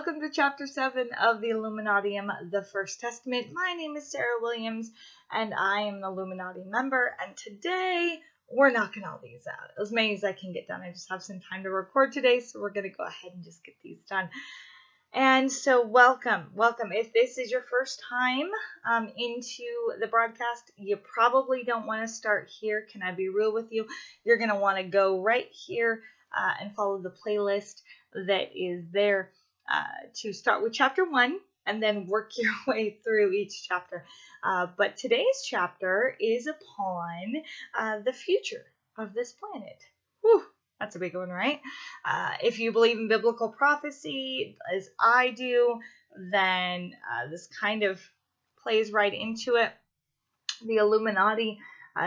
welcome to Chapter 7 of the Illuminatium The First Testament. My name is Sarah Williams, and I am an Illuminati member, and today we're knocking all these out. As many as I can get done. I just have some time to record today, so we're going to go ahead and just get these done. And so welcome. If this is your first time into the broadcast, you probably don't want to start here. Can I be real with you? You're going to want to go right here and follow the playlist that is there to start with chapter 1 and then work your way through each chapter. But today's chapter is upon the future of this planet. Whew. That's a big one, right? If you believe in biblical prophecy, as I do, then this kind of plays right into it. The Illuminati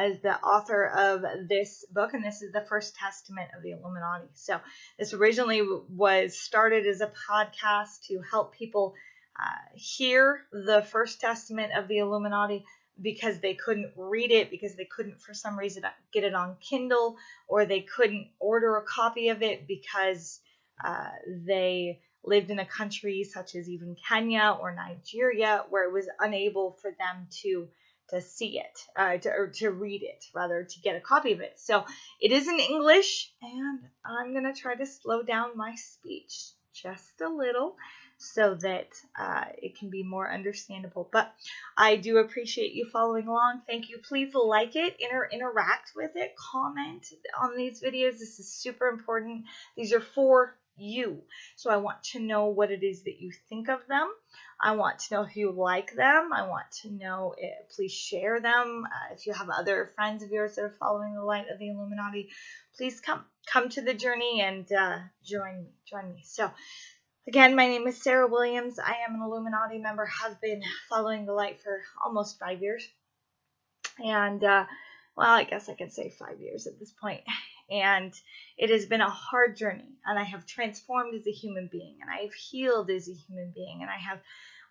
is the author of this book, and this is the First Testament of the Illuminati. So this originally was started as a podcast to help people hear the First Testament of the Illuminati, because they couldn't read it, because they couldn't for some reason get it on Kindle, or they couldn't order a copy of it because they lived in a country such as even Kenya or Nigeria, where it was unable for them to see it, to read it, rather, to get a copy of it. So it is in English, and I'm going to try to slow down my speech just a little so that it can be more understandable. But I do appreciate you following along. Thank you. Please like it, interact with it, comment on these videos. This is super important. These are for you. So I want to know what it is that you think of them. I want to know if you like them. I want to know, please share them. If you have other friends of yours that are following the light of the Illuminati, please come to the journey and join me. So again, my name is Sarah Williams. I am an Illuminati member, have been following the light for almost 5 years. And, well, I guess I can say 5 years at this point. And it has been a hard journey, and I have transformed as a human being, and I have healed as a human being, and I have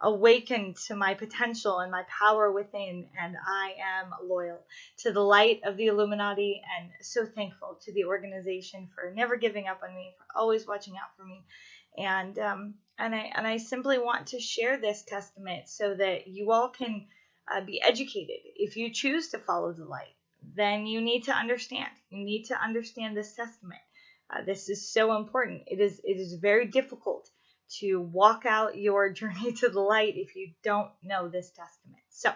awakened to my potential and my power within, and I am loyal to the light of the Illuminati, and so thankful to the organization for never giving up on me, for always watching out for me. And I simply want to share this testament so that you all can be educated. If you choose to follow the light, then you need to understand. You need to understand this testament. This is so important. It is very difficult to walk out your journey to the light if you don't know this testament. So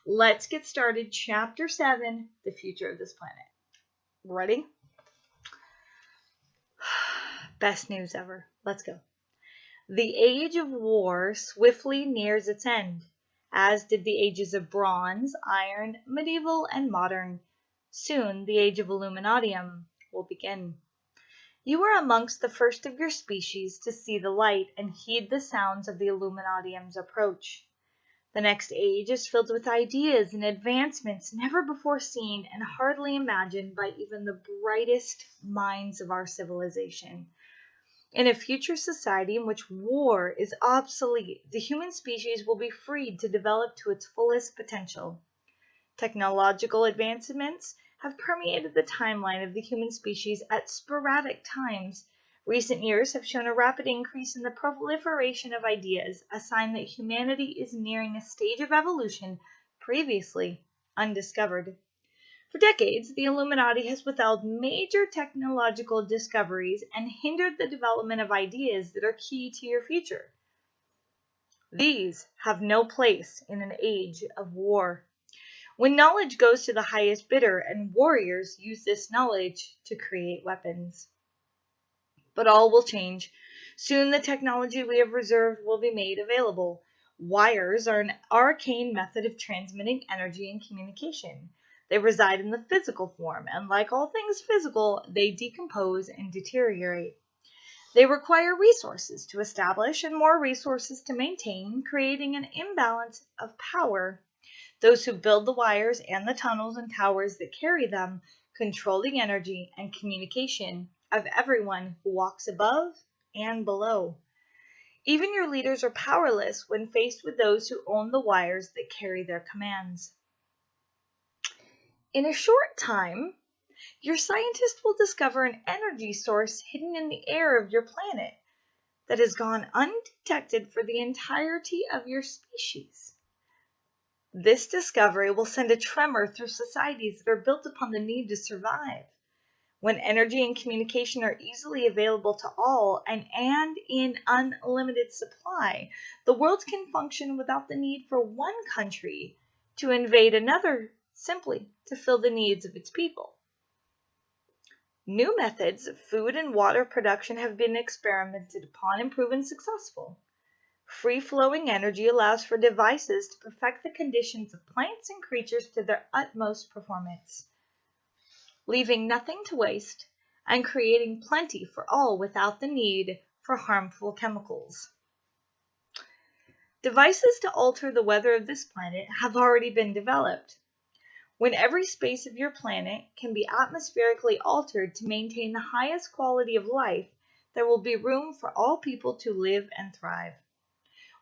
let's get started. Chapter 7, the future of this planet. Ready? Best news ever. Let's go. The age of war swiftly nears its end, as did the ages of bronze, iron, medieval, and modern. Soon the age of Illuminatium will begin. You are amongst the first of your species to see the light and heed the sounds of the Illuminatium's approach. The next age is filled with ideas and advancements never before seen and hardly imagined by even the brightest minds of our civilization. In a future society in which war is obsolete, the human species will be freed to develop to its fullest potential. Technological advancements have permeated the timeline of the human species at sporadic times. Recent years have shown a rapid increase in the proliferation of ideas, a sign that humanity is nearing a stage of evolution previously undiscovered. For decades, the Illuminati has withheld major technological discoveries and hindered the development of ideas that are key to your future. These have no place in an age of war. When knowledge goes to the highest bidder, and warriors use this knowledge to create weapons. But all will change. Soon the technology we have reserved will be made available. Wires are an arcane method of transmitting energy and communication. They reside in the physical form, and like all things physical, they decompose and deteriorate. They require resources to establish and more resources to maintain, creating an imbalance of power. Those who build the wires and the tunnels and towers that carry them control the energy and communication of everyone who walks above and below. Even your leaders are powerless when faced with those who own the wires that carry their commands. In a short time, your scientists will discover an energy source hidden in the air of your planet. that has gone undetected for the entirety of your species. This discovery will send a tremor through societies that are built upon the need to survive. When energy and communication are easily available to all and in unlimited supply, the world can function without the need for one country to invade another simply to fill the needs of its people. New methods of food and water production have been experimented upon and proven successful. Free-flowing energy allows for devices to perfect the conditions of plants and creatures to their utmost performance, leaving nothing to waste and creating plenty for all without the need for harmful chemicals. Devices to alter the weather of this planet have already been developed. When every space of your planet can be atmospherically altered to maintain the highest quality of life, there will be room for all people to live and thrive.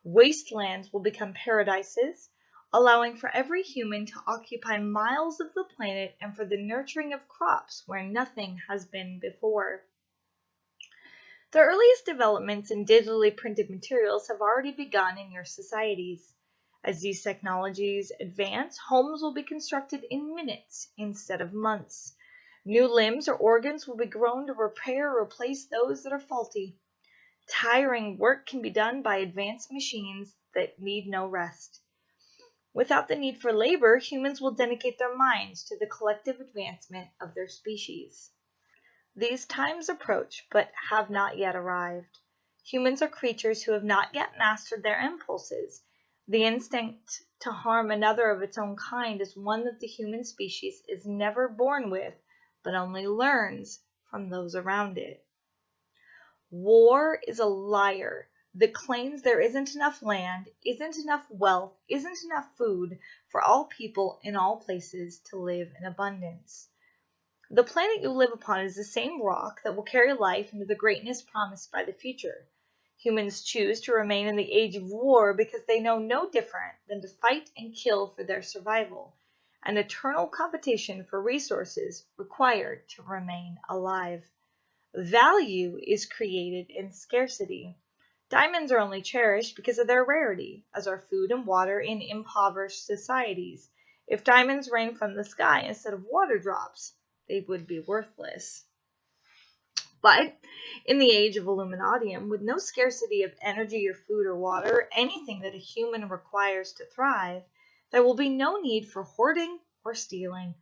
Wastelands will become paradises, allowing for every human to occupy miles of the planet and for the nurturing of crops where nothing has been before. The earliest developments in digitally printed materials have already begun in your societies. As these technologies advance, homes will be constructed in minutes instead of months. New limbs or organs will be grown to repair or replace those that are faulty. Tiring work can be done by advanced machines that need no rest. Without the need for labor, humans will dedicate their minds to the collective advancement of their species. These times approach, but have not yet arrived. Humans are creatures who have not yet mastered their impulses. The instinct to harm another of its own kind is one that the human species is never born with, but only learns from those around it. War is a liar that claims there isn't enough land, isn't enough wealth, isn't enough food for all people in all places to live in abundance. The planet you live upon is the same rock that will carry life into the greatness promised by the future. Humans choose to remain in the age of war because they know no different than to fight and kill for their survival, an eternal competition for resources required to remain alive. Value is created in scarcity. Diamonds are only cherished because of their rarity, as are food and water in impoverished societies. If diamonds rain from the sky instead of water drops, they would be worthless. But in the age of Illuminatium, with no scarcity of energy or food or water, anything that a human requires to thrive, there will be no need for hoarding or stealing.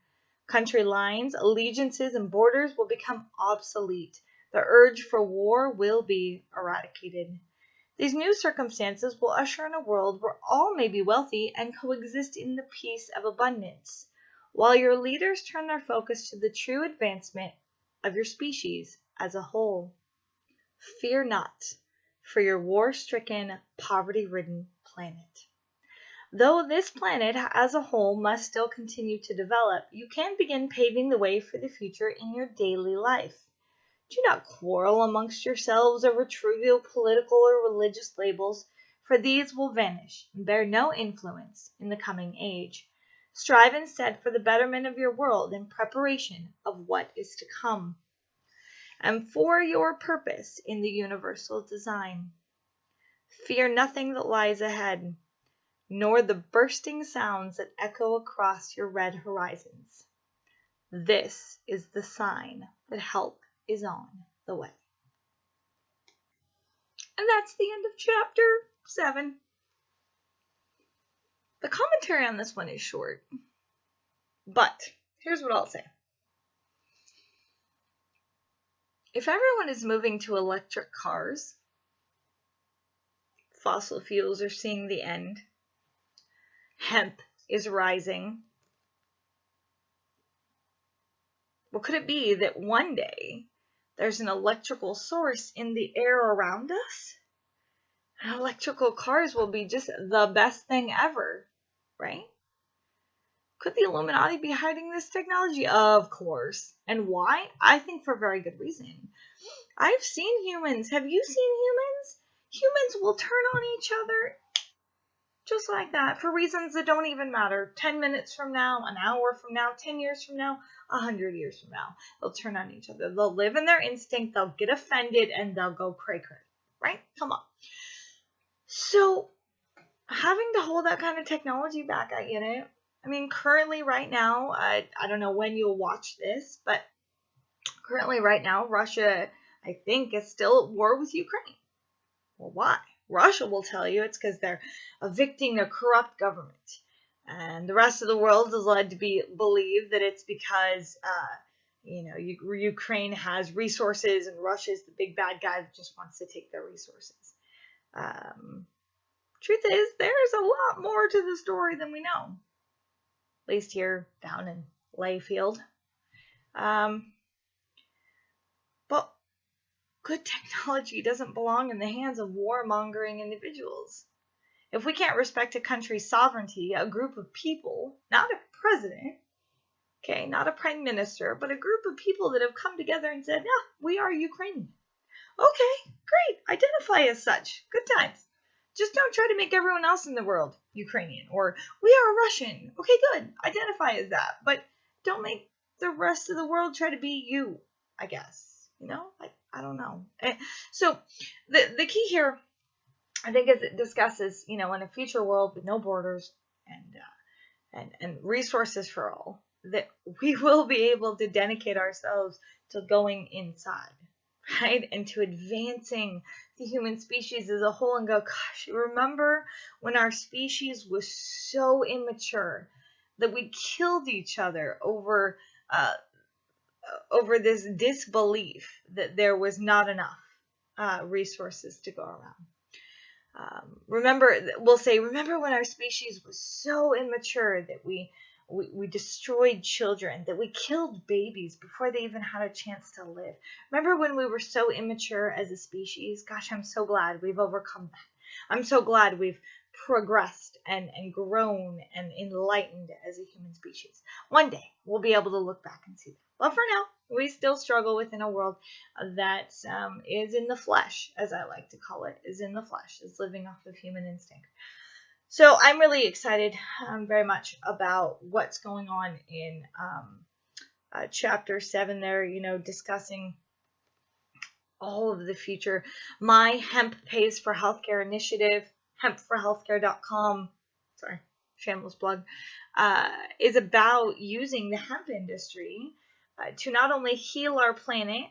Country lines, allegiances, and borders will become obsolete. The urge for war will be eradicated. These new circumstances will usher in a world where all may be wealthy and coexist in the peace of abundance, while your leaders turn their focus to the true advancement of your species as a whole. Fear not for your war-stricken, poverty-ridden planet. Though this planet as a whole must still continue to develop, you can begin paving the way for the future in your daily life. Do not quarrel amongst yourselves over trivial political or religious labels, for these will vanish and bear no influence in the coming age. Strive instead for the betterment of your world in preparation of what is to come, and for your purpose in the universal design. Fear nothing that lies ahead, nor the bursting sounds that echo across your red horizons. This is the sign that help is on the way. And that's the end of chapter 7. The commentary on this one is short, but here's what I'll say. If everyone is moving to electric cars, fossil fuels are seeing the end, hemp is rising, well, could it be that one day there's an electrical source in the air around us? And electrical cars will be just the best thing ever, right? Could the Illuminati be hiding this technology? Of course. And why? I think for a very good reason. I've seen humans. Have you seen humans? Humans will turn on each other just like that for reasons that don't even matter. 10 minutes from now, an hour from now, 10 years from now, 100 years from now. They'll turn on each other. They'll live in their instinct. They'll get offended and they'll go cray-cray. right? Come on. So having to hold that kind of technology back, I get it. I mean, currently right now, I don't know when you'll watch this, but currently right now, Russia, I think, is still at war with Ukraine. Well, why? Russia will tell you it's because they're evicting a corrupt government. And the rest of the world is led to believe that it's because, Ukraine has resources and Russia's the big bad guy that just wants to take their resources. Truth is, there's a lot more to the story than we know. At least here down in Layfield. But good technology doesn't belong in the hands of warmongering individuals. If we can't respect a country's sovereignty, a group of people, not a president, okay, not a prime minister, but a group of people that have come together and said, yeah, we are Ukrainian. Okay, great, identify as such. Good times. Just don't try to make everyone else in the world Ukrainian, or we are Russian. Okay, good, identify as that. But don't make the rest of the world try to be you, I guess. I don't know. So the key here, I think, as it discusses, in a future world with no borders and resources for all, that we will be able to dedicate ourselves to going inside, right? And to advancing the human species as a whole and go, gosh, remember when our species was so immature that we killed each other over this disbelief that there was not enough resources to go around. Remember when our species was so immature that we destroyed children, that we killed babies before they even had a chance to live. Remember when we were so immature as a species? Gosh, I'm so glad we've overcome that. I'm so glad we've progressed and grown and enlightened as a human species. One day we'll be able to look back and see that. But for now, we still struggle within a world that is in the flesh, as I like to call it, is in the flesh, is living off of human instinct. So I'm really excited very much about what's going on in chapter 7 there, discussing all of the future. My Hemp Pays for Healthcare initiative, hempforhealthcare.com, sorry, shameless plug, is about using the hemp industry to not only heal our planet,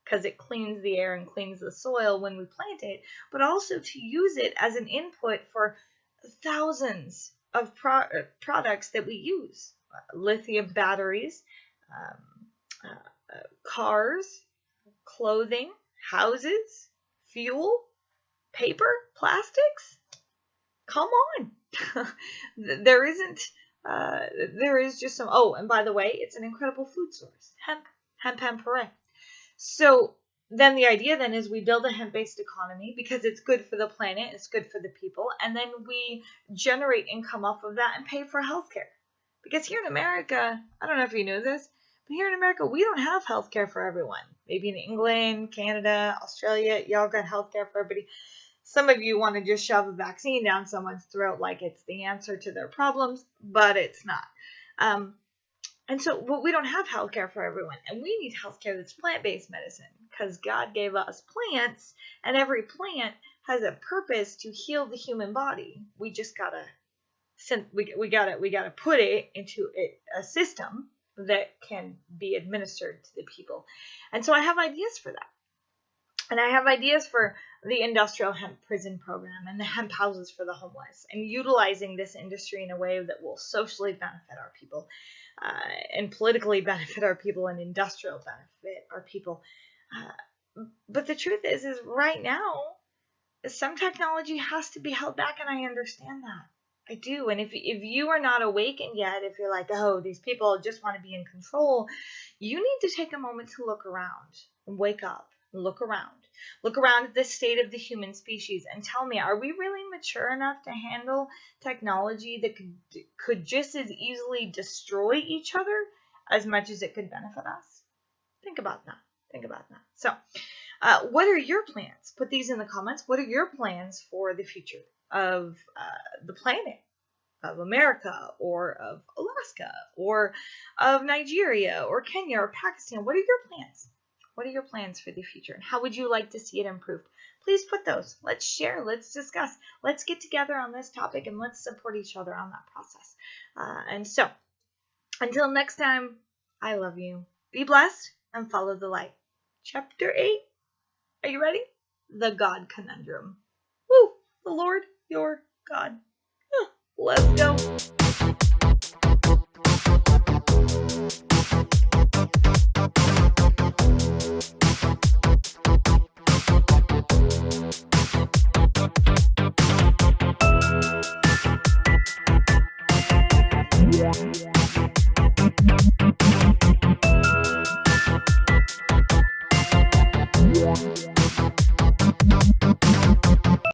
because it cleans the air and cleans the soil when we plant it, but also to use it as an input for thousands of products that we use. Lithium batteries, cars, clothing, houses, fuel, paper, plastics. Come on. There is just some, and by the way, it's an incredible food source. Hemp, hooray. So then the idea then is we build a hemp-based economy because it's good for the planet, it's good for the people, and then we generate income off of that and pay for healthcare. Because here in America, I don't know if you know this, but here in America, we don't have healthcare for everyone. Maybe in England, Canada, Australia, y'all got healthcare for everybody. Some of you want to just shove a vaccine down someone's throat like it's the answer to their problems, but it's not. And so we don't have healthcare for everyone, and we need healthcare that's plant-based medicine because God gave us plants, and every plant has a purpose to heal the human body. We just gotta put it into a system that can be administered to the people. And so I have ideas for that. And I have ideas for the industrial hemp prison program and the hemp houses for the homeless, and utilizing this industry in a way that will socially benefit our people, and politically benefit our people, and industrial benefit our people. But the truth is right now, some technology has to be held back, and I understand that. I do. And if you are not awakened yet, if you're like, oh, these people just want to be in control, you need to take a moment to look around and wake up. Look around at the state of the human species and tell me, are we really mature enough to handle technology that could just as easily destroy each other as much as it could benefit us? Think about that. So what are your plans? Put these in the comments. What are your plans for the future of the planet, of America, or of Alaska, or of Nigeria, or Kenya, or Pakistan? What are your plans? What are your plans for the future, and how would you like to see it improved? please put those. Let's share. Let's discuss. Let's get together on this topic and let's support each other on that process. And so, until next time, I love you. Be blessed and follow the light. Chapter 8. Are you ready? The God Conundrum. Woo! The Lord, your God. Let's go.